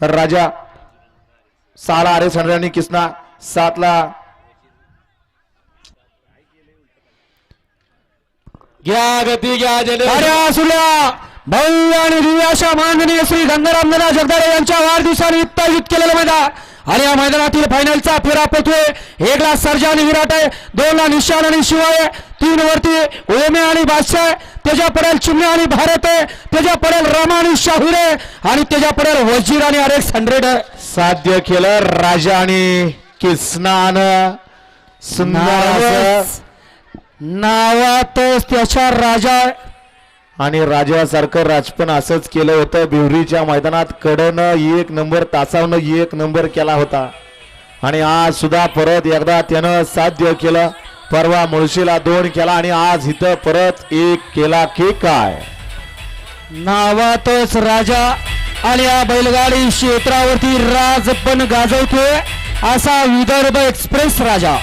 राजा 6ला RX100 आणि किसना 7ला घ्या गती घ्या जले सुल्या भव्य आणि दिव्य अशा माननीय श्री गंगाराम दादा जगदाळे यांच्या वाढदिवसानिमित्त आयोजित केलेलं मैदान आणि या मैदानातील फायनलचा फेरा पोहतोय. 1 ला सर्जा आणि विराट आहे, 2 ला निशान आणि शिवाय आहे, 3 वरती ओमे आणि बादशाह आहे, त्याच्या पडेल चिमण्या आणि भारत आहे, त्याच्या पडेल रामा आणि शाहूर आहे आणि त्याच्या पडेल वजीर आणि RX100 आहे. साध्य केलं राजा आणि किसनानं. सुंदर नावातच त्याच्या राजा आहे. आणि राजासारखं राजपण असंच केलं होतं. बिवरीच्या मैदानात कडनं 1 नंबर तासावनं 1 नंबर केला होता आणि आज सुद्धा परत एकदा त्यानं साध्य केलं. परवा मुळशीला 2 केला आणि आज इथं परत 1 केला की काय. नावातच राजा आणि या बैलगाडी क्षेत्रावरती राज पण गाजवतोय असा विदर्भ एक्सप्रेस राजा.